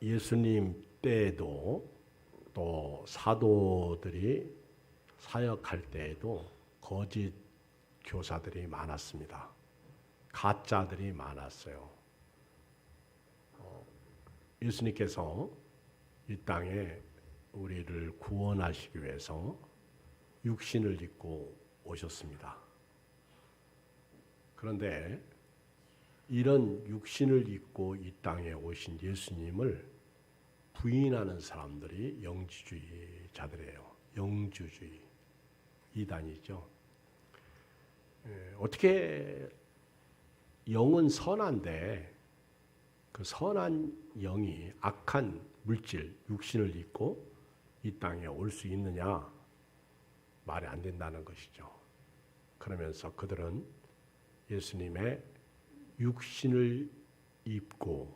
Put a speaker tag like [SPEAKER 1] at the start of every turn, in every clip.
[SPEAKER 1] 예수님 때에도 또 사도들이 사역할 때에도 거짓 교사들이 많았습니다. 가짜들이 많았어요. 예수님께서 이 땅에 우리를 구원하시기 위해서 육신을 입고 오셨습니다. 그런데 이런 육신을 입고 이 땅에 오신 예수님을 부인하는 사람들이 영지주의자들이에요. 영주주의 이단이죠. 어떻게 영은 선한데 그 선한 영이 악한 물질, 육신을 입고 이 땅에 올 수 있느냐? 말이 안 된다는 것이죠. 그러면서 그들은 예수님의 육신을 입고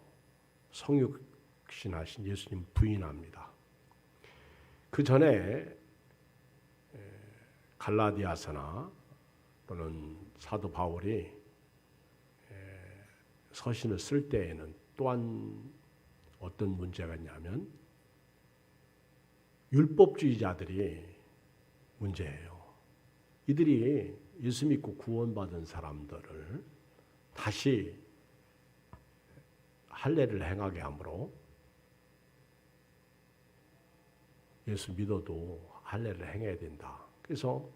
[SPEAKER 1] 성육신하신 예수님 부인합니다. 그 전에 갈라디아서나 또는 사도 바울이 서신을 쓸 때에는 또한 어떤 문제가 있냐면 율법주의자들이 문제예요. 이들이 예수 믿고 구원받은 사람들을 다시 할례를 행하게 하므로 예수 믿어도 할례를 행해야 된다. 그래서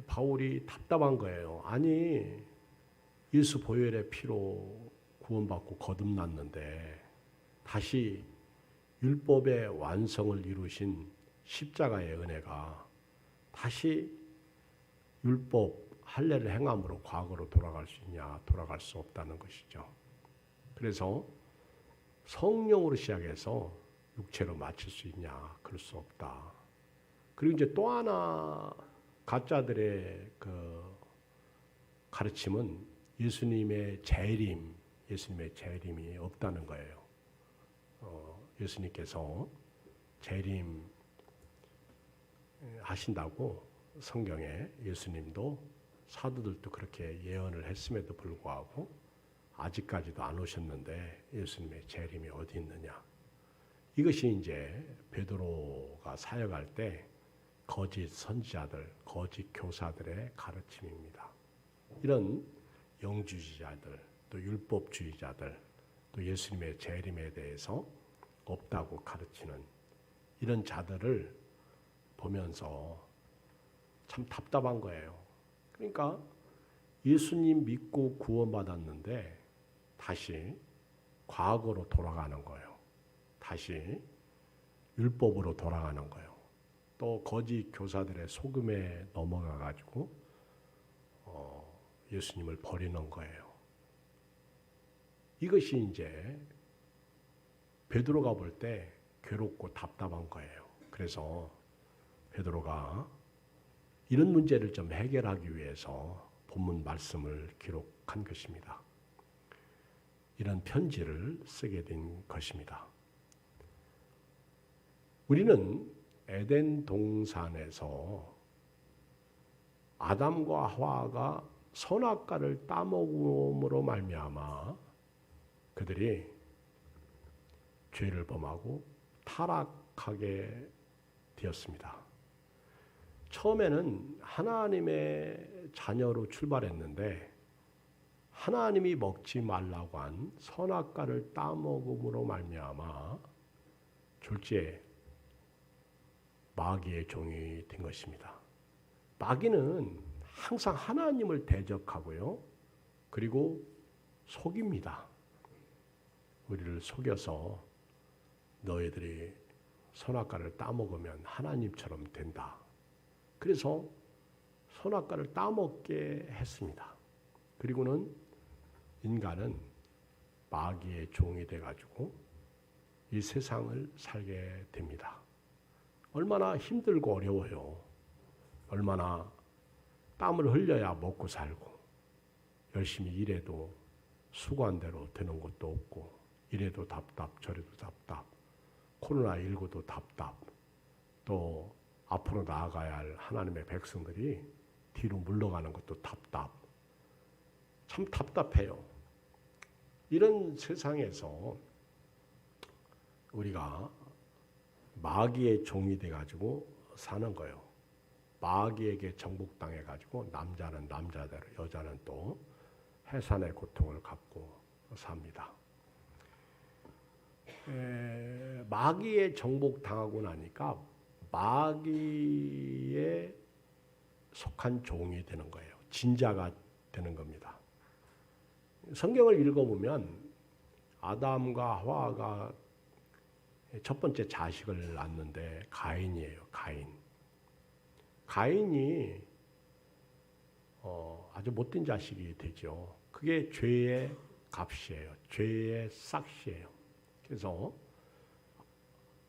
[SPEAKER 1] 바울이 답답한 거예요. 아니 예수 보혈의 피로 구원받고 거듭났는데 다시 율법의 완성을 이루신 십자가의 은혜가 다시 율법 할례를 행함으로 과거로 돌아갈 수 있냐? 돌아갈 수 없다는 것이죠. 그래서 성령으로 시작해서 육체로 마칠 수 있냐? 그럴 수 없다. 그리고 이제 또 하나 가짜들의 그 가르침은 예수님의 재림이 없다는 거예요. 예수님께서 재림 하신다고 성경에 예수님도 사도들도 그렇게 예언을 했음에도 불구하고 아직까지도 안 오셨는데 예수님의 재림이 어디 있느냐? 이것이 이제 베드로가 사역할 때 거짓 선지자들, 거짓 교사들의 가르침입니다. 이런 영주주의자들, 또 율법주의자들, 또 예수님의 재림에 대해서 없다고 가르치는 이런 자들을 보면서 참 답답한 거예요. 그러니까 예수님 믿고 구원받았는데 다시 과거로 돌아가는 거예요. 다시 율법으로 돌아가는 거예요. 또 거짓 교사들의 속임에 넘어가 가지고 예수님을 버리는 거예요. 이것이 이제 베드로가 볼 때 괴롭고 답답한 거예요. 그래서 베드로가 이런 문제를 좀 해결하기 위해서 본문 말씀을 기록한 것입니다. 이런 편지를 쓰게 된 것입니다. 우리는 에덴 동산에서 아담과 하와가 선악과를 따먹음으로 말미암아 그들이 죄를 범하고 타락하게 되었습니다. 처음에는 하나님의 자녀로 출발했는데 하나님이 먹지 말라고 한 선악과를 따먹음으로 말미암아 졸지에 마귀의 종이 된 것입니다. 마귀는 항상 하나님을 대적하고요. 그리고 속입니다. 우리를 속여서 너희들이 선악과를 따먹으면 하나님처럼 된다. 그래서 선악과를 따먹게 했습니다. 그리고는 인간은 마귀의 종이 돼가지고 이 세상을 살게 됩니다. 얼마나 힘들고 어려워요. 얼마나 땀을 흘려야 먹고 살고 열심히 일해도 수고한 대로 되는 것도 없고 이래도 답답 저래도 답답 코로나19도 답답 또 앞으로 나아가야 할 하나님의 백성들이 뒤로 물러가는 것도 답답 참 답답해요. 이런 세상에서 우리가 마귀의 종이 돼가지고 사는 거예요. 마귀에게 정복당해가지고 남자는 남자대로, 여자는 또 해산의 고통을 갖고 삽니다. 마귀에 정복당하고 나니까 마귀에 속한 종이 되는 거예요. 진자가 되는 겁니다. 성경을 읽어보면 아담과 하와가 첫 번째 자식을 낳는데 가인이에요. 가인이 아주 못된 자식이 되죠. 그게 죄의 값이에요. 죄의 싹시예요. 그래서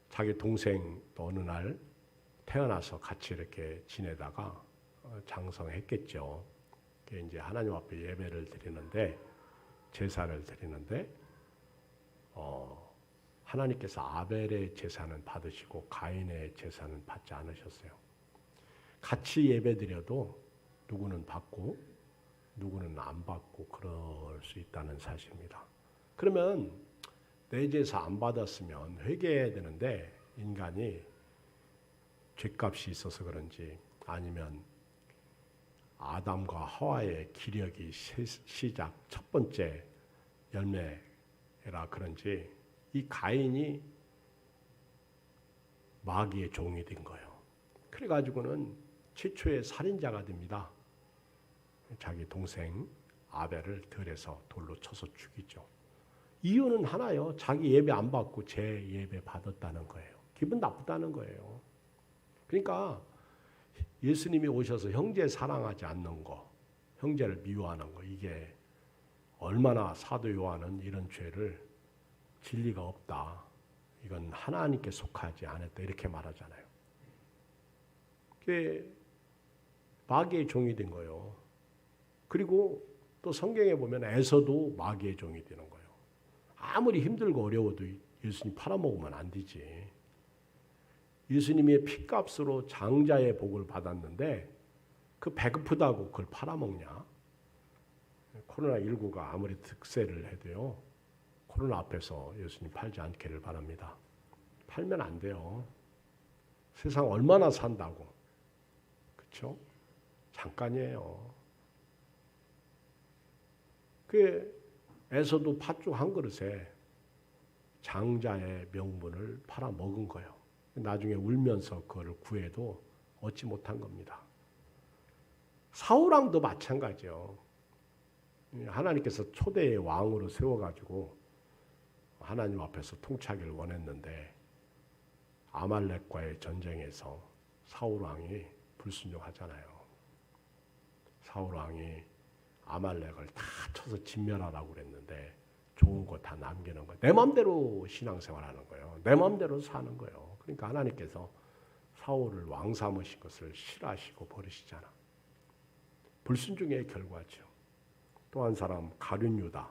[SPEAKER 1] 자기 동생도 어느 날 태어나서 같이 이렇게 지내다가 장성했겠죠. 그게 이제 하나님 앞에 예배를 드리는데, 제사를 드리는데 하나님께서 아벨의 제사는 받으시고 가인의 제사는 받지 않으셨어요. 같이 예배드려도 누구는 받고 누구는 안 받고 그럴 수 있다는 사실입니다. 그러면 내 제사 안 받았으면 회개해야 되는데 인간이 죄값이 있어서 그런지 아니면 아담과 하와의 기력이 시작 첫 번째 열매라 그런지 이 가인이 마귀의 종이 된 거예요. 그래가지고는 최초의 살인자가 됩니다. 자기 동생 아벨을 들에서 돌로 쳐서 죽이죠. 이유는 하나요. 자기 예배 안 받고 제 예배 받았다는 거예요. 기분 나쁘다는 거예요. 그러니까 예수님이 오셔서 형제 사랑하지 않는 거, 형제를 미워하는 거, 이게 얼마나 사도 요한은 이런 죄를 진리가 없다. 이건 하나님께 속하지 않았다. 이렇게 말하잖아요. 그게 마귀의 종이 된 거예요. 그리고 또 성경에 보면 에서도 마귀의 종이 되는 거예요. 아무리 힘들고 어려워도 예수님 팔아먹으면 안 되지. 예수님의 피값으로 장자의 복을 받았는데 그 배고프다고 그걸 팔아먹냐? 코로나19가 아무리 득세를 해도요. 코로나 앞에서 예수님 팔지 않기를 바랍니다. 팔면 안 돼요. 세상 얼마나 산다고. 그렇죠? 잠깐이에요. 에서도 팥죽 한 그릇에 장자의 명분을 팔아먹은 거예요. 나중에 울면서 그걸 구해도 얻지 못한 겁니다. 사울왕도 마찬가지요. 하나님께서 초대의 왕으로 세워가지고 하나님 앞에서 통치하기를 원했는데 아말렉과의 전쟁에서 사울왕이 불순종하잖아요. 사울왕이 아말렉을 다 쳐서 진멸하라고 그랬는데 좋은 거 다 남기는 거예요. 내 마음대로 신앙생활하는 거예요. 내 마음대로 사는 거예요. 그러니까 하나님께서 사울을 왕 삼으신 것을 싫어하시고 버리시잖아. 불순종의 결과죠. 또 한 사람 가룟 유다.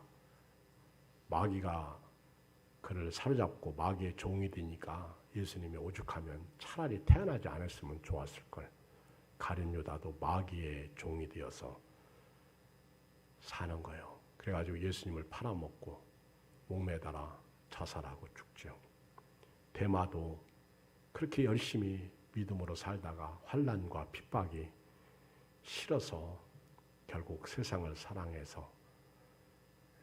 [SPEAKER 1] 마귀가 그를 사로잡고 마귀의 종이 되니까 예수님이 오죽하면 차라리 태어나지 않았으면 좋았을 걸. 가룟 유다도 마귀의 종이 되어서 사는 거예요. 그래가지고 예수님을 팔아먹고 목매달아 자살하고 죽죠. 데마도 그렇게 열심히 믿음으로 살다가 환난과 핍박이 싫어서 결국 세상을 사랑해서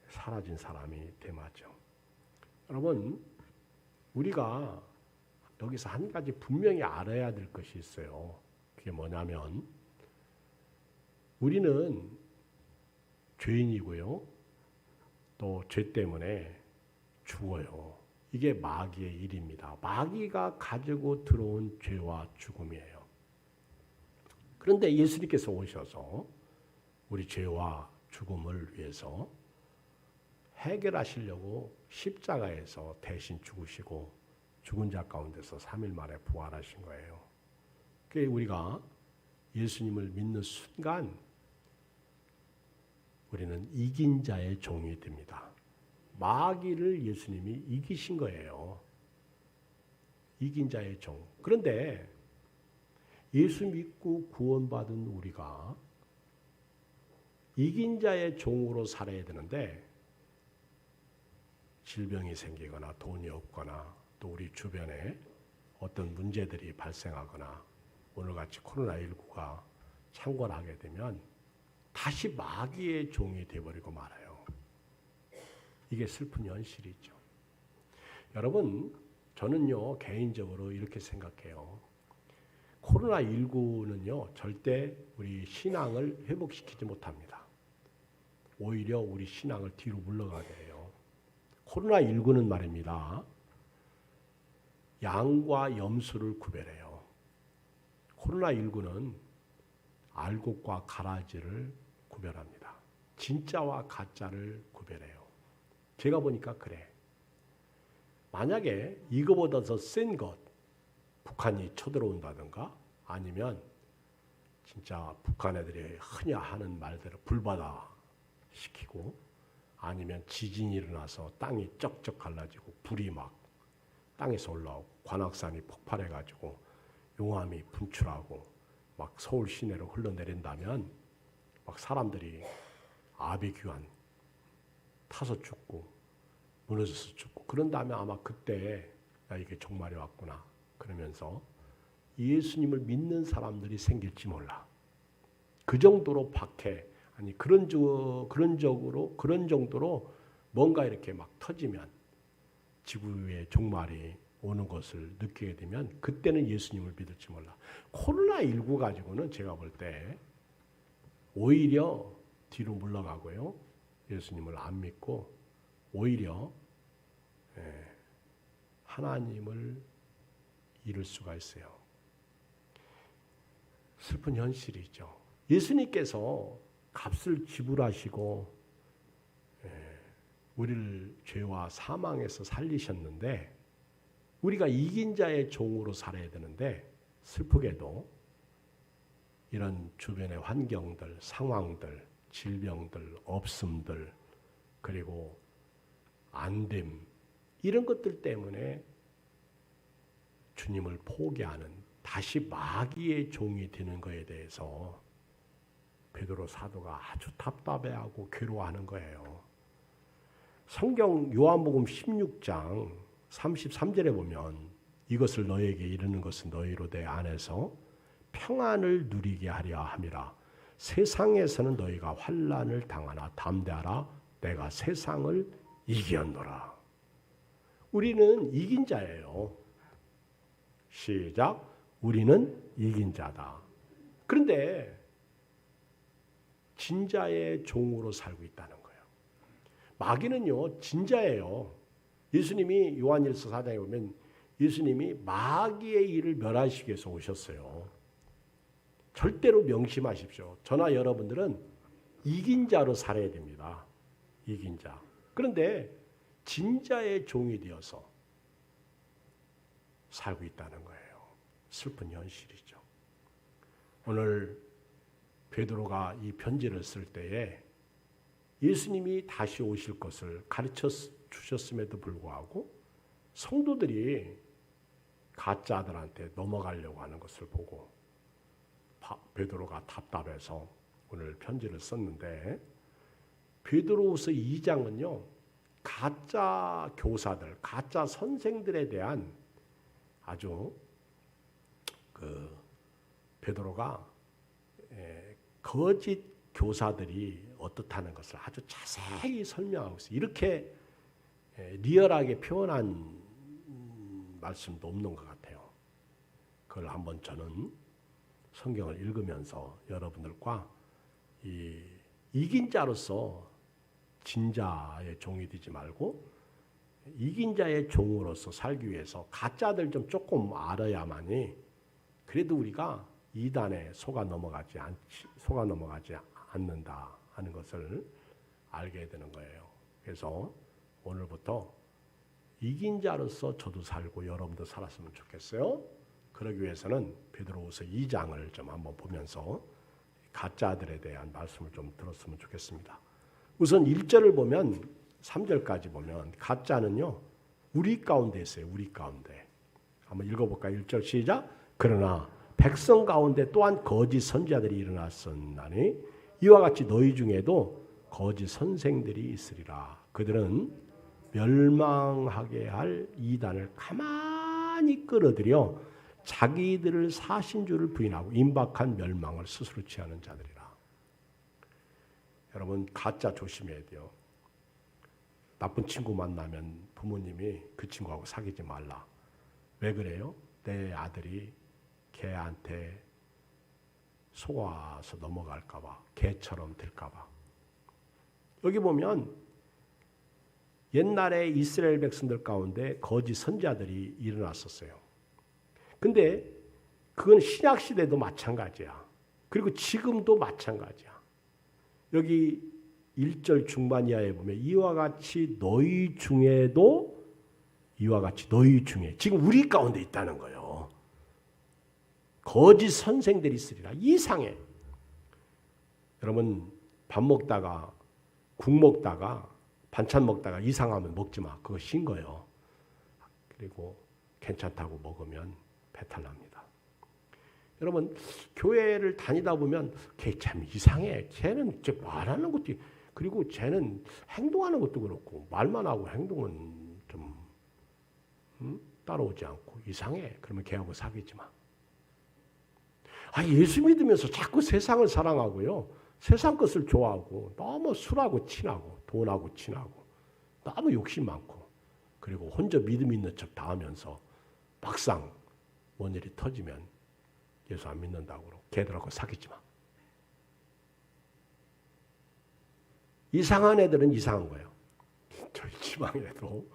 [SPEAKER 1] 사라진 사람이 데마죠. 여러분, 우리가 여기서 한 가지 분명히 알아야 될 것이 있어요. 그게 뭐냐면 우리는 죄인이고요. 또 죄 때문에 죽어요. 이게 마귀의 일입니다. 마귀가 가지고 들어온 죄와 죽음이에요. 그런데 예수님께서 오셔서 우리 죄와 죽음을 위해서 해결하시려고 십자가에서 대신 죽으시고 죽은 자 가운데서 3일 만에 부활하신 거예요. 그래서 우리가 예수님을 믿는 순간 우리는 이긴 자의 종이 됩니다. 마귀를 예수님이 이기신 거예요. 이긴 자의 종. 그런데 예수 믿고 구원받은 우리가 이긴 자의 종으로 살아야 되는데 질병이 생기거나 돈이 없거나 또 우리 주변에 어떤 문제들이 발생하거나 오늘같이 코로나19가 창궐하게 되면 다시 마귀의 종이 되어버리고 말아요. 이게 슬픈 현실이죠. 여러분, 저는요 개인적으로 이렇게 생각해요. 코로나19는요 절대 우리 신앙을 회복시키지 못합니다. 오히려 우리 신앙을 뒤로 물러가게 해요. 코로나19는 말입니다. 양과 염소를 구별해요. 코로나19는 알곡과 가라지를 구별합니다. 진짜와 가짜를 구별해요. 제가 보니까 그래. 만약에 이거보다 더 센 것, 북한이 쳐들어온다든가 아니면 진짜 북한 애들이 흔히 하는 말대로 불바다 시키고 아니면 지진이 일어나서 땅이 쩍쩍 갈라지고 불이 막 땅에서 올라오고 관악산이 폭발해가지고 용암이 분출하고 막 서울 시내로 흘러내린다면 막 사람들이 아비규환 타서 죽고 무너져서 죽고 그런 다음에 아마 그때 야 이게 종말이 왔구나 그러면서 예수님을 믿는 사람들이 생길지 몰라. 그 정도로 박해 아니 그런 정도로 뭔가 이렇게 막 터지면 지구의 종말이 오는 것을 느끼게 되면 그때는 예수님을 믿을지 몰라. 코로나19 가지고는 제가 볼 때 오히려 뒤로 물러가고요. 예수님을 안 믿고 오히려 하나님을 잃을 수가 있어요. 슬픈 현실이죠. 예수님께서 값을 지불하시고 우리를 죄와 사망에서 살리셨는데 우리가 이긴 자의 종으로 살아야 되는데 슬프게도 이런 주변의 환경들, 상황들, 질병들, 없음들 그리고 안됨 이런 것들 때문에 주님을 포기하는 다시 마귀의 종이 되는 것에 대해서 베드로 사도가 아주 답답해하고 괴로워하는 거예요. 성경 요한복음 16장 33절에 보면 이것을 너에게 이르는 것은 너희로 내 안에서 평안을 누리게 하려 함이라. 세상에서는 너희가 환난을 당하나 담대하라. 내가 세상을 이겼노라. 우리는 이긴 자예요. 시작. 우리는 이긴 자다. 그런데 진자의 종으로 살고 있다는 거예요. 마귀는요 진자예요. 예수님이 요한일서 4장에 보면 예수님이 마귀의 일을 멸하시기 위해서 오셨어요. 절대로 명심하십시오. 저나 여러분들은 이긴 자로 살아야 됩니다. 이긴 자. 그런데 진자의 종이 되어서 살고 있다는 거예요. 슬픈 현실이죠. 오늘 베드로가 이 편지를 쓸 때에 예수님이 다시 오실 것을 가르쳐 주셨음에도 불구하고 성도들이 가짜들한테 넘어가려고 하는 것을 보고 베드로가 답답해서 오늘 편지를 썼는데 베드로후서 2장은요. 가짜 교사들, 가짜 선생들에 대한 아주 베드로가 거짓 교사들이 어떻다는 것을 아주 자세히 설명하고 있어요. 이렇게 리얼하게 표현한 말씀도 없는 것 같아요. 그걸 한번 저는 성경을 읽으면서 여러분들과 이긴 자로서 진자의 종이 되지 말고 이긴 자의 종으로서 살기 위해서 가짜들 좀 조금 알아야만이 그래도 우리가 이단에 속아 넘어가지 않는다 하는 것을 알게 되는 거예요. 그래서 오늘부터 이긴 자로서 저도 살고 여러분도 살았으면 좋겠어요. 그러기 위해서는 베드로후서 2장을 좀 한번 보면서 가짜들에 대한 말씀을 좀 들었으면 좋겠습니다. 우선 1절을 보면 3절까지 보면 가짜는요. 우리 가운데 있어요. 우리 가운데. 한번 읽어볼까요? 1절 시작. 그러나 백성 가운데 또한 거짓 선지자들이 일어났었나니 이와 같이 너희 중에도 거짓 선생들이 있으리라. 그들은 멸망하게 할 이단을 가만히 끌어들여 자기들을 사신주를 부인하고 임박한 멸망을 스스로 취하는 자들이라. 여러분 가짜 조심해야 돼요. 나쁜 친구 만나면 부모님이 그 친구하고 사귀지 말라. 왜 그래요? 내 아들이 걔한테 속아서 넘어갈까 봐, 걔처럼 될까 봐. 여기 보면 옛날에 이스라엘 백성들 가운데 거짓 선지자들이 일어났었어요. 근데 그건 신약 시대도 마찬가지야. 그리고 지금도 마찬가지야. 여기 1절 중반 이하에 보면 이와 같이 너희 중에도 이와 같이 너희 중에 지금 우리 가운데 있다는 거예요. 거짓 선생들이 있으리라. 이상해. 여러분 밥 먹다가 국 먹다가 반찬 먹다가 이상하면 먹지 마. 그거 신 거예요. 그리고 괜찮다고 먹으면 배탈 납니다. 여러분 교회를 다니다 보면 걔 참 이상해. 쟤는 말하는 것도 그리고 쟤는 행동하는 것도 그렇고 말만 하고 행동은 좀 따라오지 않고 이상해. 그러면 걔하고 사귀지 마. 예수 믿으면서 자꾸 세상을 사랑하고요. 세상 것을 좋아하고 너무 술하고 친하고 돈하고 친하고 너무 욕심 많고 그리고 혼자 믿음 있는 척 다 하면서 막상 뭔 일이 터지면 예수 안 믿는다고 그러고 걔들하고 사귀지 마. 이상한 애들은 이상한 거예요. 저희 지방에도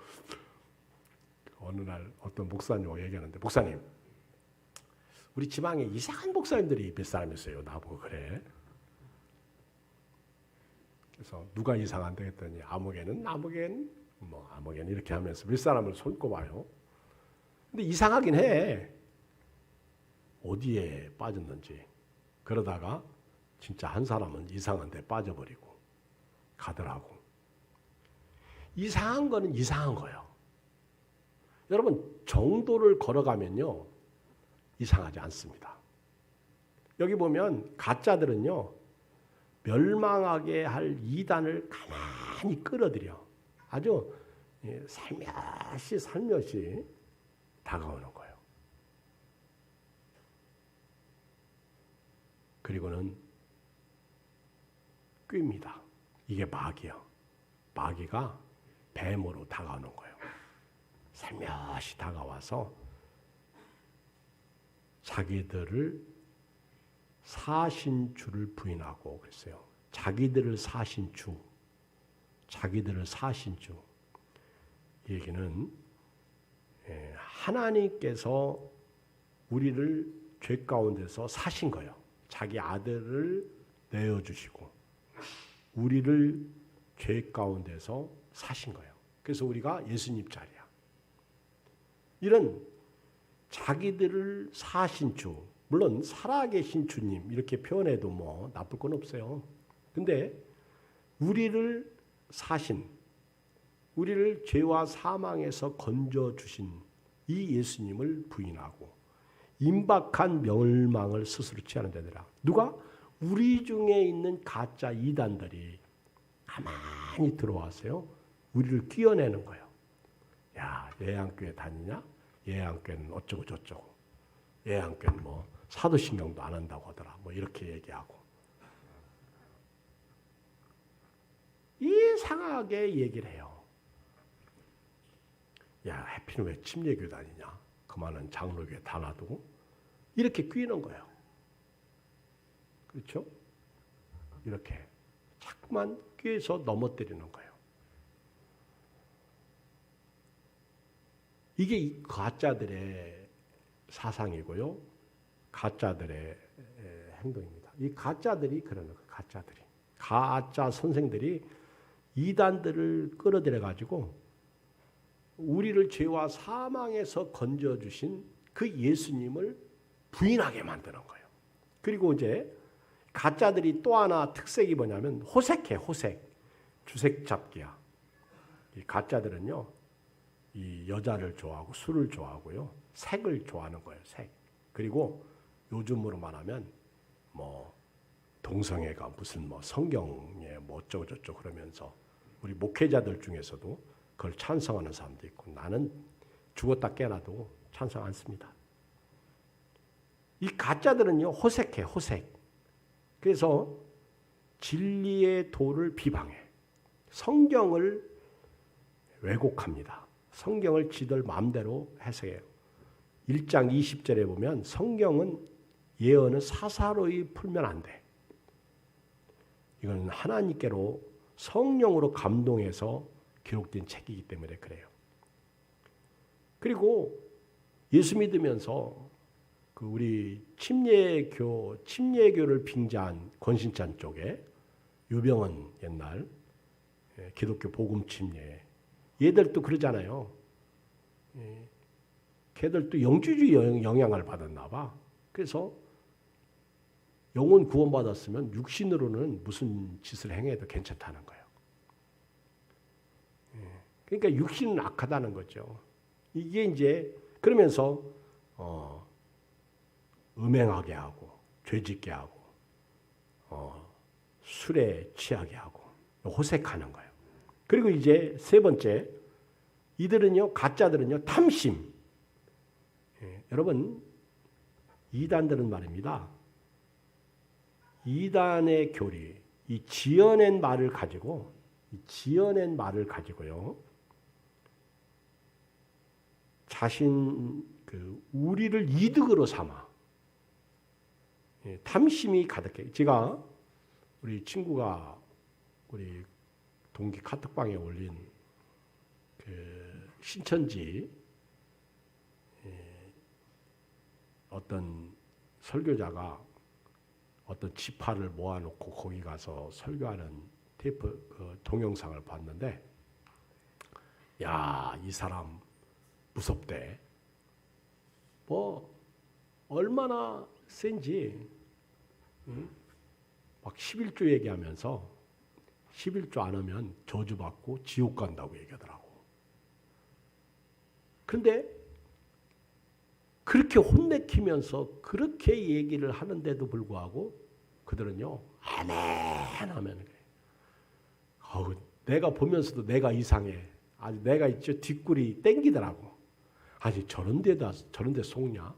[SPEAKER 1] 어느 날 어떤 목사님하고 얘기하는데 목사님 우리 지방에 이상한 목사님들이 몇 사람 있어요. 나보고 그래. 그래서 누가 이상한데 했더니 아무개는 뭐 아무개는 이렇게 하면서 몇 사람을 손꼽아요. 근데 이상하긴 해. 어디에 빠졌는지. 그러다가 진짜 한 사람은 이상한 데 빠져버리고 가더라고. 이상한 거는 이상한 거예요. 여러분 정도를 걸어가면요. 이상하지 않습니다. 여기 보면 가짜들은요. 멸망하게 할 이단을 가만히 끌어들여 아주 살며시 다가오는 거예요. 그리고는 꾀입니다. 이게 마귀야. 마귀가 뱀으로 다가오는 거예요. 살며시 다가와서 자기들을 사신주를 부인하고 그랬어요. 자기들을 사신주. 이 얘기는 하나님께서 우리를 죄 가운데서 사신 거예요. 자기 아들을 내어주시고 우리를 죄 가운데서 사신 거예요. 그래서 우리가 예수님 자리야. 이런 자기들을 사신 주, 물론 살아계신 주님 이렇게 표현해도 뭐 나쁠 건 없어요. 근데 우리를 사신, 우리를 죄와 사망에서 건져주신 이 예수님을 부인하고 임박한 멸망을 스스로 취하는 데더라. 누가? 우리 중에 있는 가짜 이단들이 가만히 들어와서요. 우리를 끼워내는 거예요. 야, 예양교회 다니냐? 예양교회는 어쩌고 저쩌고. 예양교회는 뭐 사도신경도 안 한다고 하더라. 뭐 이렇게 얘기하고. 이상하게 얘기를 해요. 야, 해피는 왜 침례교회 다니냐? 그만한 장로교회 다 놔두고 이렇게 끼는 거예요. 그렇죠? 이렇게 자꾸만 꿰서 넘어뜨리는 거예요. 이게 이 가짜들의 사상이고요. 가짜들의 행동입니다. 이 가짜들이 그러는 거예요. 가짜들이. 가짜 선생들이 이단들을 끌어들여 가지고 우리를 죄와 사망에서 건져주신 그 예수님을 부인하게 만드는 거예요. 그리고 이제 가짜들이 또 하나 특색이 뭐냐면 호색해. 주색 잡기야. 이 가짜들은요. 이 여자를 좋아하고 술을 좋아하고요. 색을 좋아하는 거예요. 색. 그리고 요즘으로 말하면 뭐 동성애가 무슨 뭐 성경에 뭐 어쩌고 저쩌고 그러면서 우리 목회자들 중에서도 그걸 찬성하는 사람도 있고 나는 죽었다 깨어나도 찬성 않습니다. 이 가짜들은요 호색해 호색. 그래서 진리의 도를 비방해. 성경을 왜곡합니다. 성경을 지들 마음대로 해석해요. 1장 20절에 보면 성경은 예언은 사사로이 풀면 안 돼. 이건 하나님께로 성령으로 감동해서 기록된 책이기 때문에 그래요. 그리고 예수 믿으면서 그 우리 침례교를 빙자한 권신찬 쪽에 유병헌 옛날 기독교 복음 침례 얘들도 그러잖아요. 걔들도 영주주의 영향을 받았나 봐. 그래서 영혼 구원받았으면 육신으로는 무슨 짓을 행해도 괜찮다는 거예요. 그러니까 육신은 악하다는 거죠. 이게 이제 그러면서 음행하게 하고 죄짓게 하고 술에 취하게 하고 호색하는 거예요. 그리고 이제 세 번째 이들은요 가짜들은요 탐심. 여러분 이단들은 말입니다. 이단의 교리, 이 지어낸 말을 가지고요. 자신 우리를 이득으로 삼아 탐심이 가득해. 제가 우리 친구가 우리 동기 카톡방에 올린 그 신천지 어떤 설교자가 어떤 지파를 모아놓고 거기 가서 설교하는 테이프 동영상을 봤는데, 야, 이 사람 무섭대. 뭐 얼마나 센지, 막 11조 얘기하면서 11조 안 하면 저주받고 지옥 간다고 얘기하더라고. 그런데 그렇게 혼내키면서 그렇게 얘기를 하는데도 불구하고 그들은요 아멘 하면 그래. 내가 보면서도 내가 이상해. 아주 내가 있죠 뒷골이 땡기더라고. 아니 저런 데 속냐?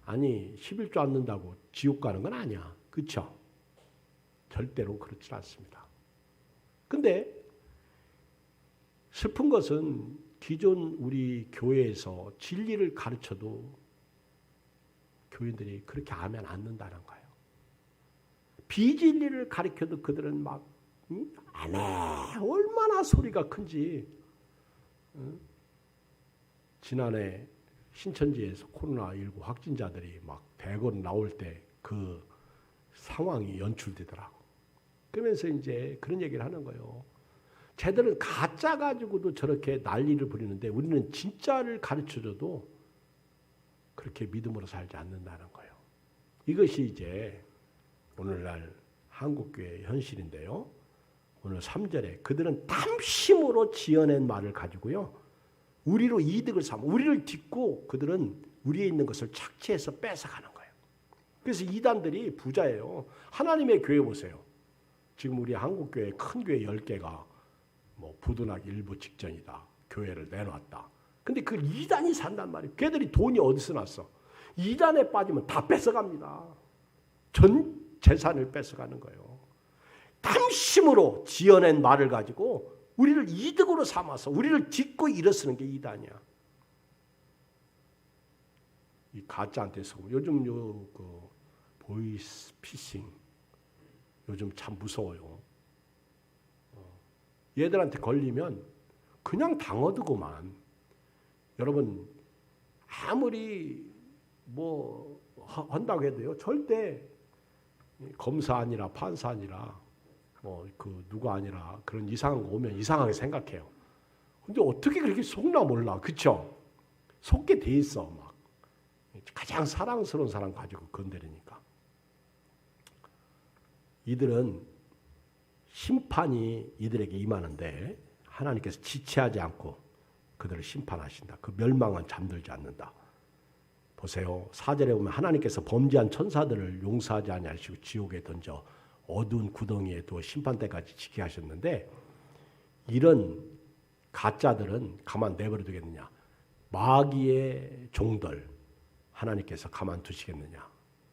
[SPEAKER 1] 아니 11조 않는다고 지옥 가는 건 아니야. 그렇죠? 절대로 그렇지 않습니다. 근데 슬픈 것은 기존 우리 교회에서 진리를 가르쳐도 교인들이 그렇게 하면 안 된다는 거예요. 비진리를 가르쳐도 그들은 막 안 해. 얼마나 소리가 큰지. 지난해 신천지에서 코로나19 확진자들이 막 대거 나올 때 그 상황이 연출되더라고. 그러면서 이제 그런 얘기를 하는 거예요. 쟤들은 가짜 가지고도 저렇게 난리를 부리는데 우리는 진짜를 가르쳐줘도 그렇게 믿음으로 살지 않는다는 거예요. 이것이 이제 오늘날 한국교회의 현실인데요. 오늘 3절에 그들은 탐심으로 지어낸 말을 가지고요. 우리로 이득을 삼아 우리를 딛고 그들은 우리에 있는 것을 착취해서 뺏어가는 거예요. 그래서 이단들이 부자예요. 하나님의 교회 보세요. 지금 우리 한국교회 큰 교회 10개가 뭐 부도나기 일부 직전이다. 교회를 내놨다. 근데 그 이단이 산단 말이에요. 걔들이 돈이 어디서 났어? 이단에 빠지면 다 뺏어갑니다. 전 재산을 뺏어가는 거예요. 탐심으로 지어낸 말을 가지고 우리를 이득으로 삼아서 우리를 딛고 일어서는 게 이단이야. 이 가짜한테 속고 요즘 그 보이스 피싱 요즘 참 무서워요. 얘들한테 걸리면 그냥 당하더구만. 여러분 아무리 뭐 한다고 해도요 절대 검사 아니라 판사 아니라 뭐 그 누가 아니라 그런 이상한 거 오면 이상하게 생각해요. 근데 어떻게 그렇게 속나 몰라. 그쵸? 속게 돼 있어. 막 가장 사랑스러운 사람 가지고 건드리니까. 이들은 심판이 이들에게 임하는데 하나님께서 지체하지 않고 그들을 심판하신다. 그 멸망은 잠들지 않는다. 보세요. 4절에 보면 하나님께서 범죄한 천사들을 용서하지 아니하시고 지옥에 던져 어두운 구덩이에 두어 심판 때까지 지게 하셨는데 이런 가짜들은 가만 내버려 두겠느냐? 마귀의 종들 하나님께서 가만 두시겠느냐?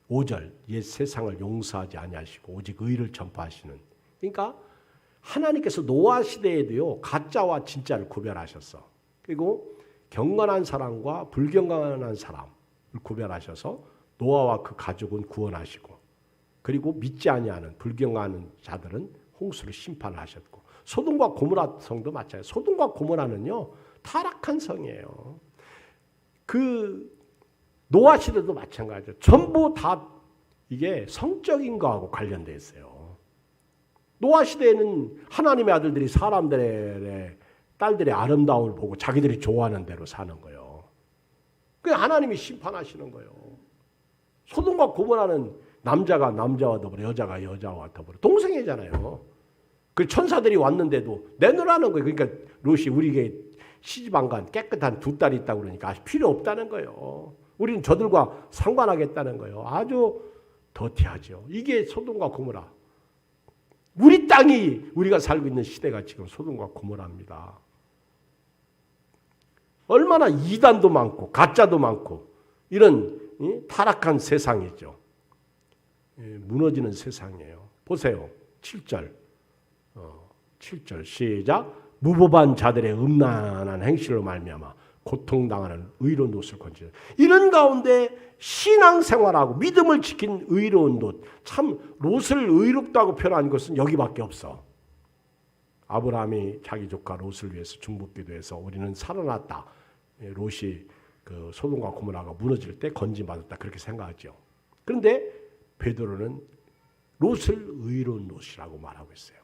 [SPEAKER 1] 5절 옛 세상을 용서하지 아니하시고 오직 의를 전파하시는. 그러니까 하나님께서 노아 시대에도요 가짜와 진짜를 구별하셨어. 그리고 경건한 사람과 불경건한 사람을 구별하셔서 노아와 그 가족은 구원하시고, 그리고 믿지 아니하는 불경건한 자들은 홍수로 심판을 하셨고, 소돔과 고모라 성도 마찬가지예요. 소돔과 고모라는요 타락한 성이에요. 그 노아 시대도 마찬가지예요. 전부 다 이게 성적인 거하고 관련되어 있어요. 노아 시대에는 하나님의 아들들이 사람들의 딸들의 아름다움을 보고 자기들이 좋아하는 대로 사는 거예요. 그 하나님이 심판하시는 거예요. 소돔과 고모라는 남자가 남자와 더불어 여자가 여자와 더불어 동생이잖아요. 그 천사들이 왔는데도 내놓으라는 거예요. 그러니까 롯이 우리에게 시집 안 간 깨끗한 두 딸이 있다고 그러니까 필요 없다는 거예요. 우리는 저들과 상관하겠다는 거예요. 아주 더티하죠. 이게 소돔과 고모라. 우리 땅이 우리가 살고 있는 시대가 지금 소돔과 고모라입니다. 얼마나 이단도 많고 가짜도 많고 이런 타락한 세상이죠. 무너지는 세상이에요. 보세요. 7절. 7절 시작. 무법한 자들의 음란한 행실로 말미암아 고통당하는 의로운 롯을 건지라. 이런 가운데 신앙생활하고 믿음을 지킨 의로운 롯. 참 롯을 의롭다고 표현한 것은 여기밖에 없어. 아브라함이 자기 조카 롯을 위해서 중보기도해서 우리는 살아났다. 롯이 그 소돔과 고모라가 무너질 때 건진받았다 그렇게 생각하죠. 그런데 베드로는 롯을 의로운 롯이라고 말하고 있어요.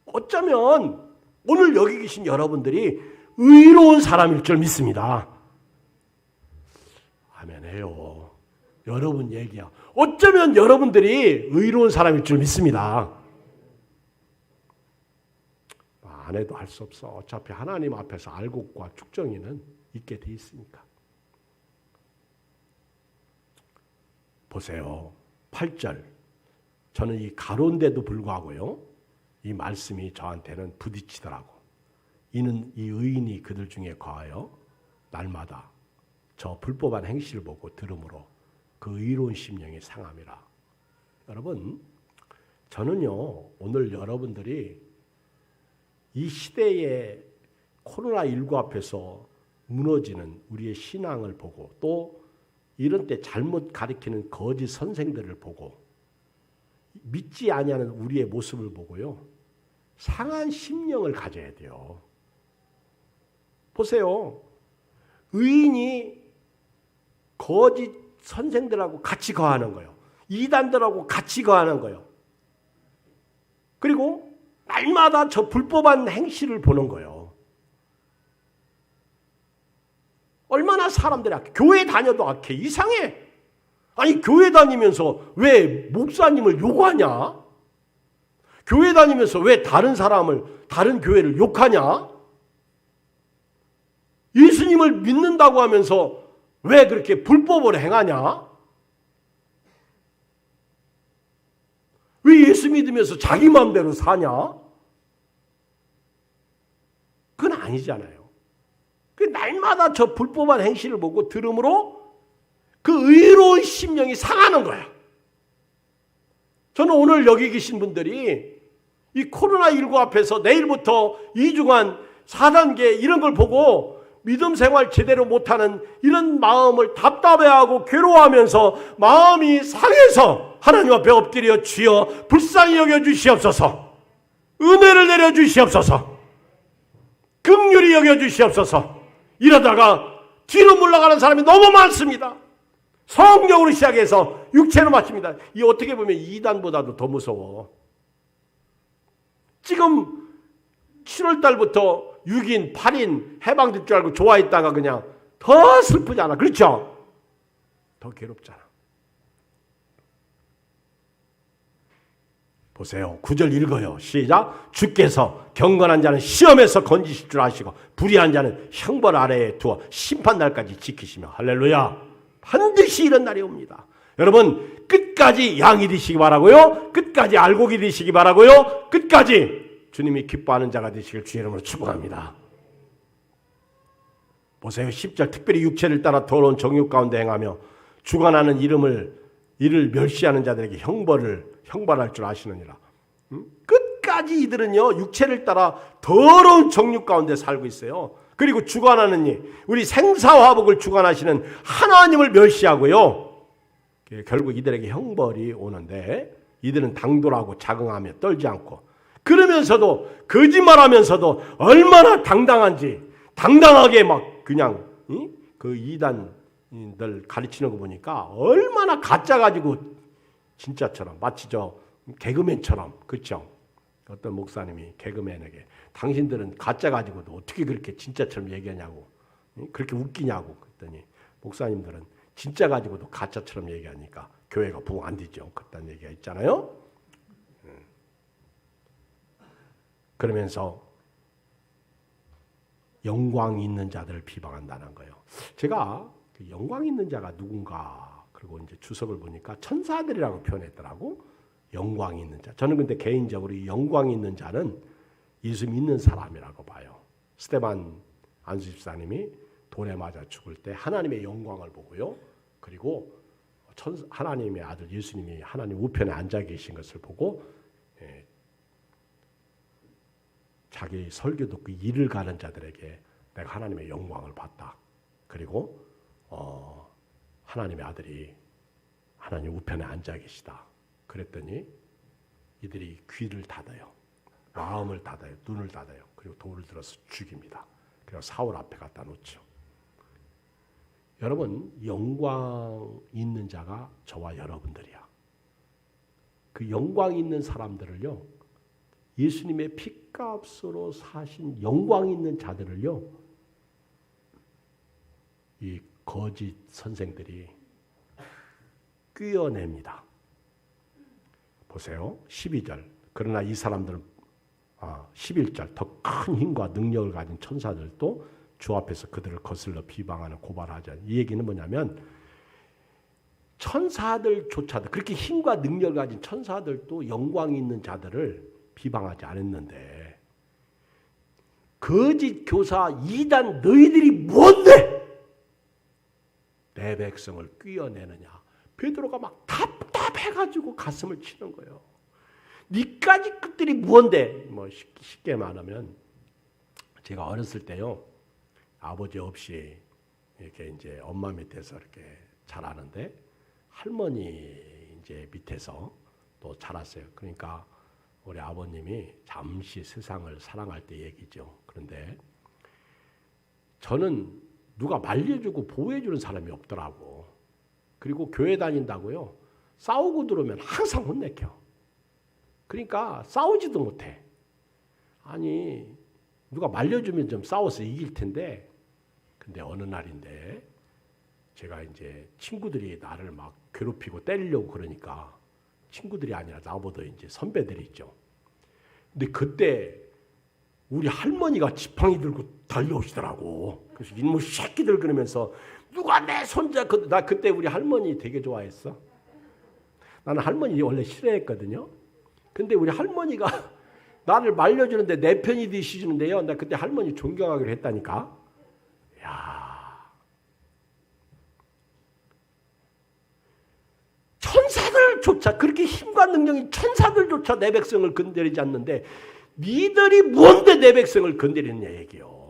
[SPEAKER 1] 어쩌면 오늘 여기 계신 여러분들이 의로운 사람일 줄 믿습니다. 아멘해요. 여러분 얘기야. 어쩌면 여러분들이 의로운 사람일 줄 믿습니다. 안 해도 할 수 없어. 어차피 하나님 앞에서 알곡과 축정이는 있게 돼 있으니까. 보세요. 8절. 저는 이 가로인데도 불구하고요. 이 말씀이 저한테는 부딪히더라고. 이는 이 의인이 그들 중에 거하여 날마다 저 불법한 행실을 보고 들음으로 그 의로운 심령이 상함이라. 여러분, 저는요 오늘 여러분들이 이 시대의 코로나19 앞에서 무너지는 우리의 신앙을 보고 또 이런 때 잘못 가리키는 거짓 선생들을 보고 믿지 아니하는 우리의 모습을 보고요 상한 심령을 가져야 돼요. 보세요. 의인이 거짓 선생들하고 같이 거하는 거예요. 이단들하고 같이 거하는 거예요. 그리고 날마다 저 불법한 행실을 보는 거예요. 얼마나 사람들이 악해. 교회 다녀도 악해. 이상해. 아니 교회 다니면서 왜 목사님을 욕하냐? 교회 다니면서 왜 다른 사람을 다른 교회를 욕하냐? 예수님을 믿는다고 하면서 왜 그렇게 불법을 행하냐? 왜 예수 믿으면서 자기 마음대로 사냐? 그건 아니잖아요. 그 날마다 저 불법한 행실을 보고 들음으로 그 의로운 심령이 상하는 거야. 저는 오늘 여기 계신 분들이 이 코로나19 앞에서 내일부터 2주간 4단계 이런 걸 보고 믿음 생활 제대로 못하는 이런 마음을 답답해하고 괴로워하면서 마음이 상해서 하나님 앞에 엎드려 주여 불쌍히 여겨주시옵소서, 은혜를 내려주시옵소서, 긍휼히 여겨주시옵소서. 이러다가 뒤로 물러가는 사람이 너무 많습니다. 성령으로 시작해서 육체로 마칩니다. 이 어떻게 보면 이단보다도 더 무서워. 지금 7월 달부터 6인, 8인 해방될 줄 알고 좋아했다가 그냥 더 슬프잖아. 그렇죠? 더 괴롭잖아. 보세요. 9절 읽어요. 시작. 주께서 경건한 자는 시험에서 건지실 줄 아시고 불의한 자는 형벌 아래에 두어 심판날까지 지키시며. 할렐루야. 반드시 이런 날이 옵니다. 여러분 끝까지 양이 되시기 바라고요. 끝까지 알곡이 되시기 바라고요. 끝까지 주님이 기뻐하는 자가 되시길 주의 이름으로 축복합니다. 보세요. 10절 특별히 육체를 따라 더러운 정욕 가운데 행하며 주관하는 이를 멸시하는 자들에게 형벌할 줄 아시느니라. 끝까지 이들은요 육체를 따라 더러운 정욕 가운데 살고 있어요. 그리고 주관하는 우리 생사화복을 주관하시는 하나님을 멸시하고요. 결국 이들에게 형벌이 오는데 이들은 당돌하고 자긍하며 떨지 않고 그러면서도 거짓말하면서도 얼마나 당당하게 막 그냥 그 이단들 가르치는 거 보니까 얼마나 가짜 가지고 진짜처럼 마치 저 개그맨처럼 그렇죠? 어떤 목사님이 개그맨에게 당신들은 가짜 가지고도 어떻게 그렇게 진짜처럼 얘기하냐고 그렇게 웃기냐고 그랬더니 목사님들은 진짜 가지고도 가짜처럼 얘기하니까 교회가 부흥 안 되죠. 그딴 얘기가 있잖아요. 그러면서 영광 있는 자들을 비방한다는 거예요. 제가 영광 있는 자가 누군가 그리고 이제 주석을 보니까 천사들이라고 표현했더라고. 영광 있는 자. 저는 근데 개인적으로 이 영광 있는 자는 예수 믿는 사람이라고 봐요. 스테반 안수 집사님이 돌에 맞아 죽을 때 하나님의 영광을 보고요. 그리고 하나님의 아들 예수님이 하나님 우편에 앉아 계신 것을 보고 자기 설교 듣고 일을 가는 자들에게 내가 하나님의 영광을 봤다. 그리고 하나님의 아들이 하나님 우편에 앉아 계시다. 그랬더니 이들이 귀를 닫아요. 마음을 닫아요. 눈을 닫아요. 그리고 돌을 들어서 죽입니다. 그리고 사울 앞에 갖다 놓죠. 여러분 영광 있는 자가 저와 여러분들이야. 그 영광 있는 사람들을요. 예수님의 피값으로 사신 영광 있는 자들을요. 이 거짓 선생들이 꿰어냅니다. 보세요. 12절. 그러나 이 사람들은 11절 더 큰 힘과 능력을 가진 천사들도 주 앞에서 그들을 거슬러 비방하는 고발하지 않는. 이 얘기는 뭐냐면 천사들조차도 그렇게 힘과 능력을 가진 천사들도 영광 있는 자들을 비방하지 않았는데 거짓 교사 이단 너희들이 뭔데 내 백성을 꿰어내느냐. 베드로가 막 답답해가지고 가슴을 치는 거예요. 니까지 끝들이 뭔데? 뭐 쉽게 말하면 제가 어렸을 때요 아버지 없이 이렇게 이제 엄마 밑에서 이렇게 자라는데 할머니 이제 밑에서 또 자랐어요. 그러니까 우리 아버님이 잠시 세상을 사랑할 때 얘기죠. 그런데 저는 누가 말려주고 보호해주는 사람이 없더라고. 그리고 교회 다닌다고요. 싸우고 들어오면 항상 혼내켜. 그러니까 싸우지도 못해. 아니 누가 말려주면 좀 싸워서 이길 텐데 근데 어느 날인데 제가 이제 친구들이 나를 막 괴롭히고 때리려고 그러니까 친구들이 아니라 나보다 이제 선배들이 있죠. 근데 그때 우리 할머니가 지팡이 들고 달려오시더라고. 그래서 이놈의 새끼들 그러면서 누가 내 손자 나 그때 우리 할머니 되게 좋아했어. 나는 할머니 원래 싫어했거든요. 근데 우리 할머니가 나를 말려주는데 내 편이 되시는데요. 나 그때 할머니 존경하기로 했다니까. 야, 천사들조차 그렇게 힘과 능력이 천사들조차 내 백성을 건드리지 않는데 니들이 뭔데 내 백성을 건드리느냐 얘기요.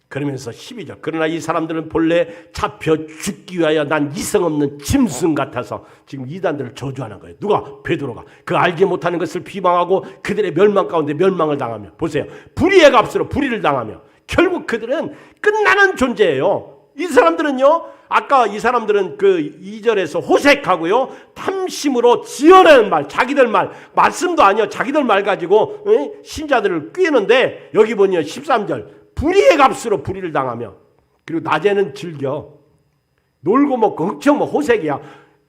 [SPEAKER 1] 그러면서 12절 그러나 이 사람들은 본래 잡혀 죽기 위하여 난 이성 없는 짐승 같아서 지금 이단들을 저주하는 거예요. 누가? 베드로가. 그 알지 못하는 것을 비방하고 그들의 멸망 가운데 멸망을 당하며 보세요. 불의의 값으로 불의를 당하며 결국 그들은 끝나는 존재예요. 이 사람들은요. 아까 이 사람들은 그 2절에서 호색하고요. 탐심으로 지어내는 말, 자기들 말씀도 아니요. 자기들 말 가지고 신자들을 꿰는데 여기 보면 13절 불의의 값으로 불의를 당하며 그리고 낮에는 즐겨 놀고 먹고 흑청 뭐 호색이야.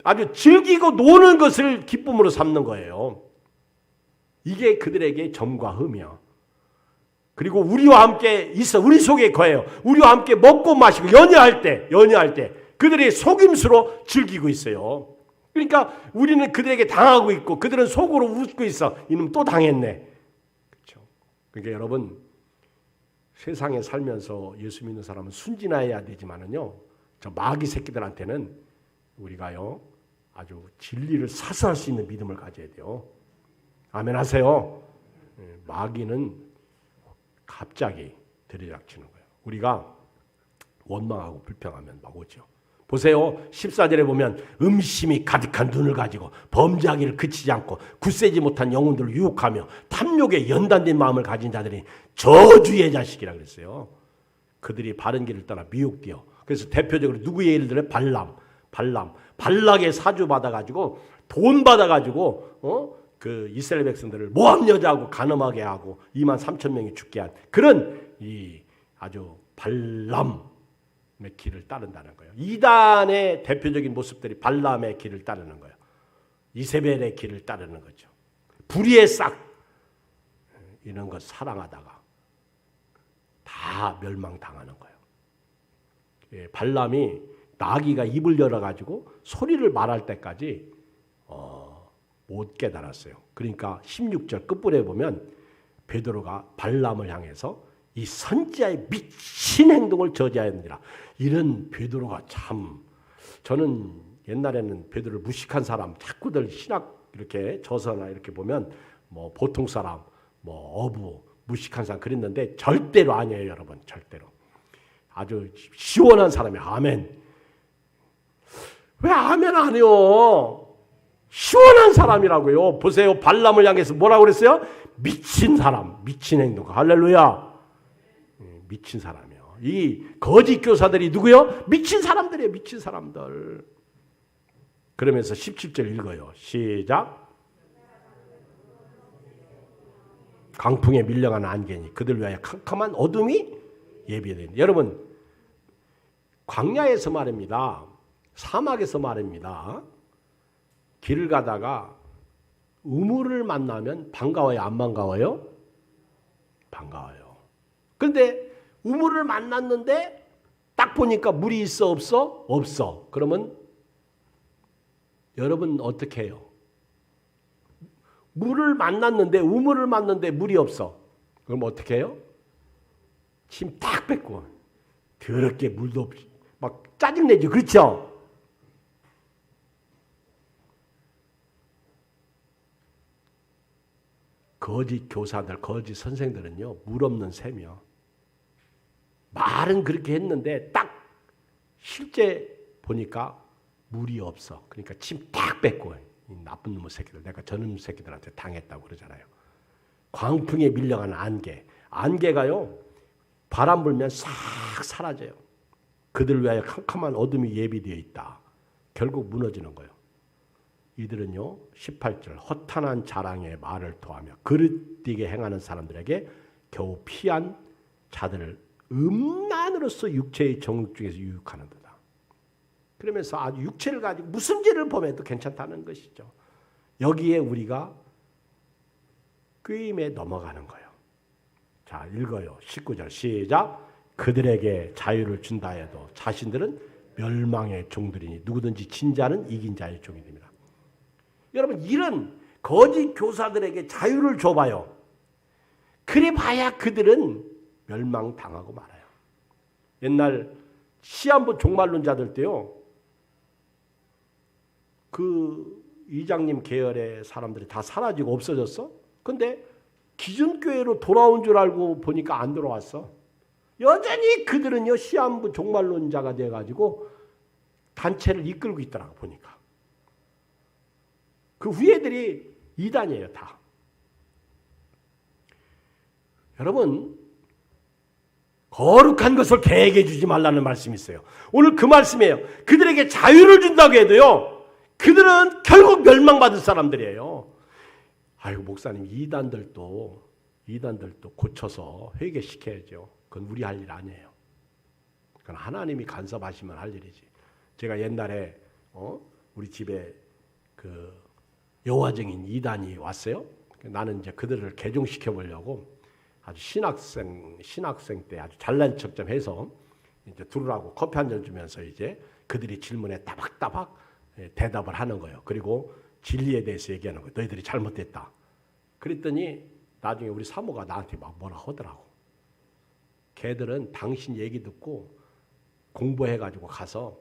[SPEAKER 1] 아주 즐기고 노는 것을 기쁨으로 삼는 거예요. 이게 그들에게 점과 흠이야. 그리고 우리와 함께 있어 우리 속에 거해요. 우리와 함께 먹고 마시고 연애할 때 그들의 속임수로 즐기고 있어요. 그러니까 우리는 그들에게 당하고 있고 그들은 속으로 웃고 있어. 이놈 또 당했네. 그렇죠? 그러니까 여러분 세상에 살면서 예수 믿는 사람은 순진해야 되지만은요, 저 마귀 새끼들한테는 우리가요 아주 진리를 사수할 수 있는 믿음을 가져야 돼요. 아멘 하세요. 마귀는 갑자기 들이닥치는 거예요. 우리가 원망하고 불평하면 막 오죠. 보세요. 14절에 보면 음심이 가득한 눈을 가지고 범죄하기를 그치지 않고 굳세지 못한 영혼들을 유혹하며 탐욕에 연단된 마음을 가진 자들이 저주의 자식이라 그랬어요. 그들이 바른 길을 떠나 미혹되어. 그래서 대표적으로 누구의 예를 들어 발락의 사주 받아가지고 돈 받아가지고 그 이스라엘 백성들을 모함 여자하고 간음하게 하고 2만 3천 명이 죽게 한 그런 이 아주 발람의 길을 따른다는 거예요. 이단의 대표적인 모습들이 발람의 길을 따르는 거예요. 이세벨의 길을 따르는 거죠. 불의의 싹 이런 것 사랑하다가 다 멸망당하는 거예요. 발람이 나귀가 입을 열어가지고 소리를 말할 때까지 못 깨달았어요. 그러니까 16절 끝부분에 보면 베드로가 발람을 향해서 이 선지자의 미친 행동을 저지하였느니라. 이런 베드로가 참, 저는 옛날에는 베드로를 무식한 사람 자꾸들 신학 이렇게 저서나 이렇게 보면 뭐 보통 사람, 뭐 어부, 무식한 사람 그랬는데 절대로 아니에요, 여러분. 절대로. 아주 시원한 사람이 아멘. 왜 아멘 안 해요? 시원한 사람이라고요. 보세요. 발람을 향해서 뭐라고 그랬어요? 미친 사람, 미친 행동. 할렐루야. 미친 사람이요. 이 거짓 교사들이 누구요? 미친 사람들이에요. 미친 사람들. 그러면서 17절 읽어요. 시작. 강풍에 밀려가는 안개니 그들 위하여 캄캄한 어둠이 예비되니. 여러분 광야에서 말입니다. 사막에서 말입니다. 길을 가다가 우물을 만나면 반가워요? 안 반가워요? 반가워요. 그런데 우물을 만났는데 딱 보니까 물이 있어 없어? 없어. 그러면 여러분 어떻게 해요? 물을 만났는데 우물을 만났는데 물이 없어. 그럼 어떻게 해요? 침 딱 뱉고 더럽게 물도 없이 막 짜증내죠. 그렇죠? 거짓 교사들, 거짓 선생들은요, 물 없는 셈이요. 말은 그렇게 했는데 딱 실제 보니까 물이 없어. 그러니까 침 딱 뱉고 이 나쁜 놈의 새끼들, 내가 저놈 새끼들한테 당했다고 그러잖아요. 광풍에 밀려가는 안개. 안개가요, 바람 불면 싹 사라져요. 그들 위하여 캄캄한 어둠이 예비되어 있다. 결국 무너지는 거예요. 이들은요 18절 허탄한 자랑의 말을 토하며 그릇되게 행하는 사람들에게 겨우 피한 자들을 음란으로서 육체의 정욕 중에서 유익하는 듯다. 그러면서 아주 육체를 가지고 무슨 죄를 범해도 괜찮다는 것이죠. 여기에 우리가 꾀임에 넘어가는 거예요. 자 읽어요. 19절 시작. 그들에게 자유를 준다 해도 자신들은 멸망의 종들이니 누구든지 진자는 이긴 자의 종이 됩니다. 여러분 이런 거짓 교사들에게 자유를 줘봐요. 그래 봐야 그들은 멸망당하고 말아요. 옛날 시한부 종말론자들 때요. 그 이장님 계열의 사람들이 다 사라지고 없어졌어. 근데 기존교회로 돌아온 줄 알고 보니까 안 돌아왔어. 여전히 그들은요 시한부 종말론자가 돼가지고 단체를 이끌고 있더라고 보니까. 그 후예들이 이단이에요 다. 여러분 거룩한 것을 계획해 주지 말라는 말씀이 있어요. 오늘 그 말씀이에요. 그들에게 자유를 준다고 해도요 그들은 결국 멸망받을 사람들이에요. 아이고 목사님 이단들도 고쳐서 회개시켜야죠. 그건 우리 할 일 아니에요. 그건 하나님이 간섭하시면 할 일이지. 제가 옛날에 우리 집에 그 여화정인 이단이 왔어요. 나는 이제 그들을 개종시켜 보려고 아주 신학생 때 아주 잘난 척 좀 해서 이제 들으라고 커피 한 잔 주면서 이제 그들이 질문에 따박따박 대답을 하는 거예요. 그리고 진리에 대해서 얘기하는 거예요. 너희들이 잘못됐다. 그랬더니 나중에 우리 사모가 나한테 막 뭐라 하더라고. 걔들은 당신 얘기 듣고 공부해가지고 가서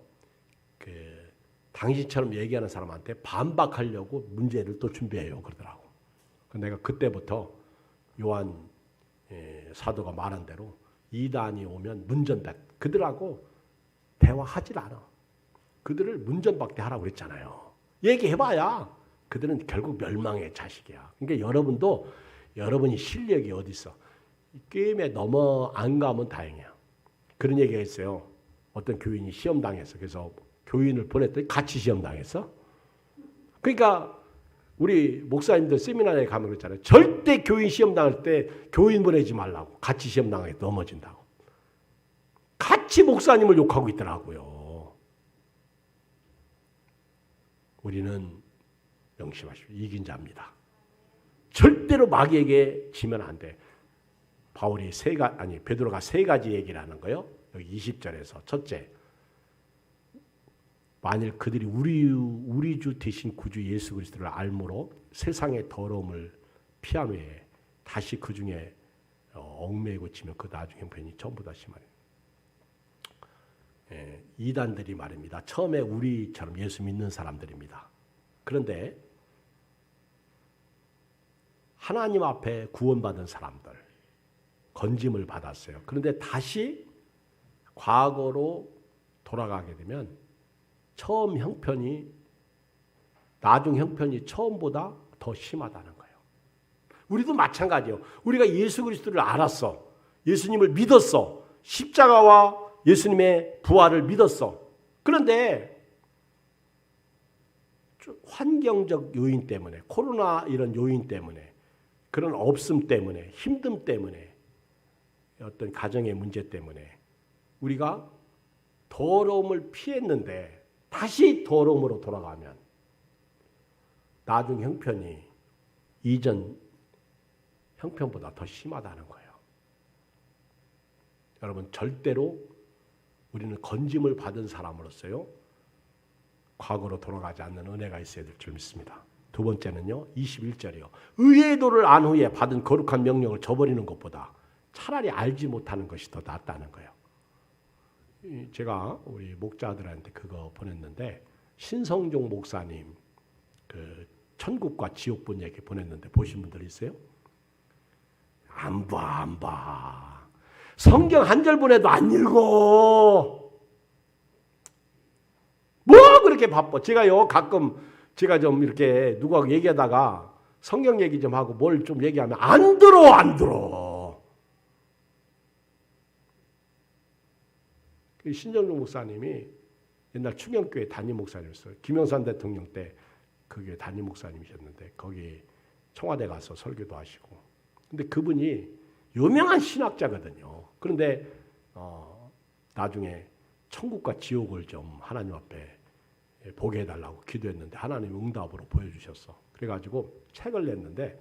[SPEAKER 1] 당신처럼 얘기하는 사람한테 반박하려고 문제를 또 준비해요 그러더라고. 내가 그때부터 요한 사도가 말한 대로 이단이 오면 문전박 그들하고 대화하질 않아. 그들을 문전박대 하라고 그랬잖아요. 얘기해봐야 그들은 결국 멸망의 자식이야. 그러니까 여러분도 여러분이 실력이 어디 있어? 게임에 넘어 안 가면 다행이야. 그런 얘기가 있어요. 어떤 교인이 시험 당했어. 그래서 교인을 보냈더니 같이 시험 당했어. 그러니까 우리 목사님들 세미나에 가면 그렇잖아요. 절대 교인 시험 당할 때 교인 보내지 말라고. 같이 시험 당하게 넘어진다고. 같이 목사님을 욕하고 있더라고요. 우리는 명심하십시오. 이긴 자입니다. 절대로 마귀에게 지면 안 돼. 바울이 베드로가 세 가지 얘기를 하는 거예요. 여기 20절에서 첫째, 만일 그들이 우리 주 대신 구주 예수 그리스도를 알므로 세상의 더러움을 피한 후에 다시 그 중에 얽매이고 지면 그 나중 형편이 전부 다 심하네. 이단들이 말입니다. 처음에 우리처럼 예수 믿는 사람들입니다. 그런데 하나님 앞에 구원받은 사람들, 건짐을 받았어요. 그런데 다시 과거로 돌아가게 되면 처음 형편이 나중 형편이 처음보다 더 심하다는 거예요. 우리도 마찬가지예요. 우리가 예수 그리스도를 알았어. 예수님을 믿었어. 십자가와 예수님의 부활을 믿었어. 그런데 환경적 요인 때문에 코로나 이런 요인 때문에 그런 없음 때문에 힘듦 때문에 어떤 가정의 문제 때문에 우리가 더러움을 피했는데 다시 더러움으로 돌아가면 나중 형편이 이전 형편보다 더 심하다는 거예요. 여러분 절대로 우리는 건짐을 받은 사람으로서요. 과거로 돌아가지 않는 은혜가 있어야 될 줄 믿습니다. 두 번째는요. 21절이요. 의의 도를 안 후에 받은 거룩한 명령을 저버리는 것보다 차라리 알지 못하는 것이 더 낫다는 거예요. 제가 우리 목자들한테 그거 보냈는데 신성종 목사님 그 천국과 지옥 본 얘기 보냈는데 보신 분들 있어요? 안 봐. 성경 한 절 보내도 안 읽어. 뭐 그렇게 바빠. 제가요 가끔 제가 좀 이렇게 누구하고 얘기하다가 성경 얘기 좀 하고 뭘 좀 얘기하면 안 들어. 신정종 목사님이 옛날 충영교회 담임 목사님이었어요. 김영삼 대통령 때 그게 담임 목사님이셨는데 거기 청와대 가서 설교도 하시고. 근데 그분이 유명한 신학자거든요. 그런데 나중에 천국과 지옥을 좀 하나님 앞에 보게 해달라고 기도했는데 하나님 응답으로 보여주셨어. 그래가지고 책을 냈는데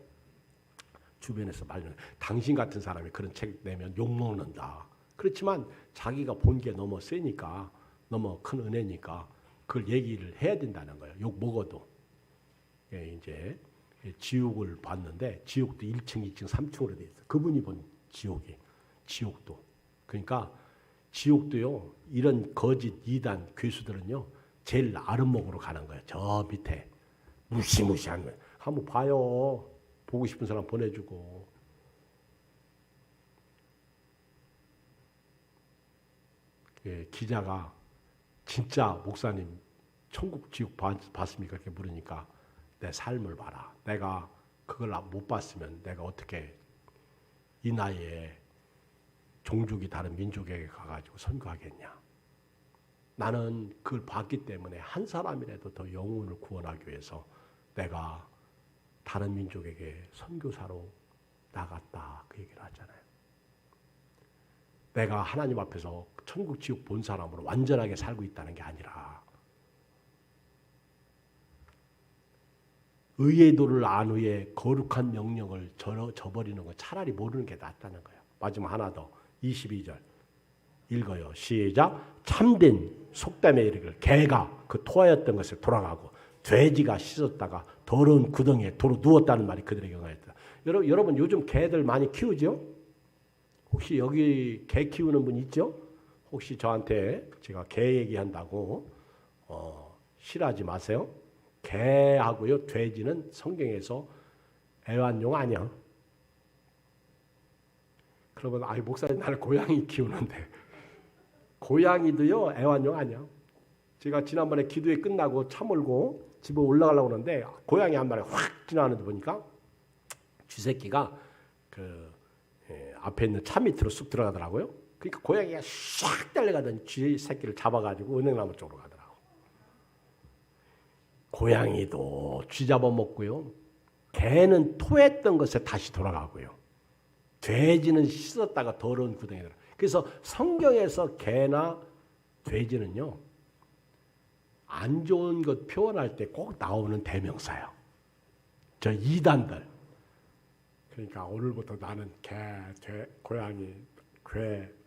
[SPEAKER 1] 주변에서 말려 당신 같은 사람이 그런 책 내면 욕먹는다. 그렇지만 자기가 본 게 너무 세니까 너무 큰 은혜니까 그걸 얘기를 해야 된다는 거예요. 욕 먹어도. 이제 지옥을 봤는데 지옥도 1층, 2층, 3층으로 돼 있어. 그분이 본 지옥도. 그러니까 지옥도요. 이런 거짓 이단 괴수들은요. 제일 아랫목으로 가는 거예요. 저 밑에 무시무시한 거예요. 한번 봐요. 보고 싶은 사람 보내주고. 기자가 진짜 목사님 천국 지옥 봤습니까? 이렇게 물으니까 내 삶을 봐라. 내가 그걸 못 봤으면 내가 어떻게 이 나이에 종족이 다른 민족에게 가가지고 선교하겠냐. 나는 그걸 봤기 때문에 한 사람이라도 더 영혼을 구원하기 위해서 내가 다른 민족에게 선교사로 나갔다. 그 얘기를 하잖아요. 내가 하나님 앞에서 천국 지옥 본 사람으로 완전하게 살고 있다는 게 아니라 의의 도를 안 후에 거룩한 명령을 저버리는 거 차라리 모르는 게 낫다는 거예요. 마지막 하나 더 22절 읽어요. 시작. 참된 속담에 이르기를 개가 그 토하였던 것을 돌아가고 돼지가 씻었다가 더러운 구덩이에 도로 누웠다는 말이 그들에게 응하였다. 여러분 요즘 개들 많이 키우죠? 혹시 여기 개 키우는 분 있죠? 혹시 저한테 제가 개 얘기한다고 싫어하지 마세요. 개하고요, 돼지는 성경에서 애완용 아니야. 그러면 아이 목사님 나는 고양이 키우는데 고양이도요 애완용 아니야. 제가 지난번에 기도회 끝나고 차 몰고 집에 올라가려고 하는데 고양이 한 마리 확 지나가는데 보니까 쥐새끼가 앞에 있는 차 밑으로 쑥 들어가더라고요. 그러니까 고양이가 싹 달려가던 쥐새끼를 잡아가지고 은행나무 쪽으로 가더라고. 고양이도 쥐 잡아먹고요. 개는 토했던 것에 다시 돌아가고요. 돼지는 씻었다가 더러운 구덩이에 들어. 그래서 성경에서 개나 돼지는요. 안 좋은 것 표현할 때 꼭 나오는 대명사예요. 저 이단들. 그러니까 오늘부터 나는 개, 고양이,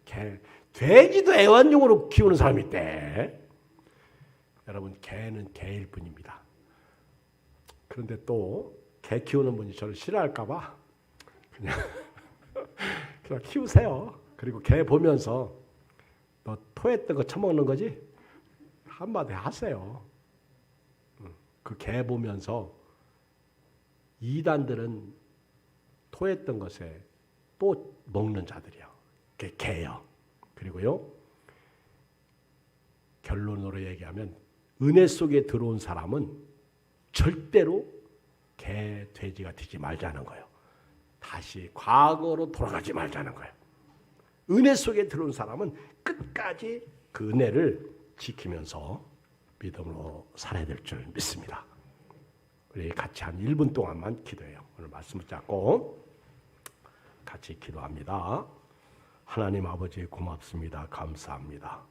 [SPEAKER 1] 개, 돼지도 애완용으로 키우는 사람이 있대. 여러분 개는 개일 뿐입니다. 그런데 또 개 키우는 분이 저를 싫어할까 봐 그냥 키우세요. 그리고 개 보면서 너 토했던 거 처먹는 거지? 한마디 하세요. 그 개 보면서 이단들은 토했던 것에 또 먹는 자들이요. 그게 개요. 그리고요. 결론으로 얘기하면 은혜 속에 들어온 사람은 절대로 개, 돼지가 되지 말자는 거예요. 다시 과거로 돌아가지 말자는 거예요. 은혜 속에 들어온 사람은 끝까지 그 은혜를 지키면서 믿음으로 살아야 될 줄 믿습니다. 우리 같이 한 1분 동안만 기도해요. 오늘 말씀 붙잡고 같이 기도합니다. 하나님 아버지 고맙습니다. 감사합니다.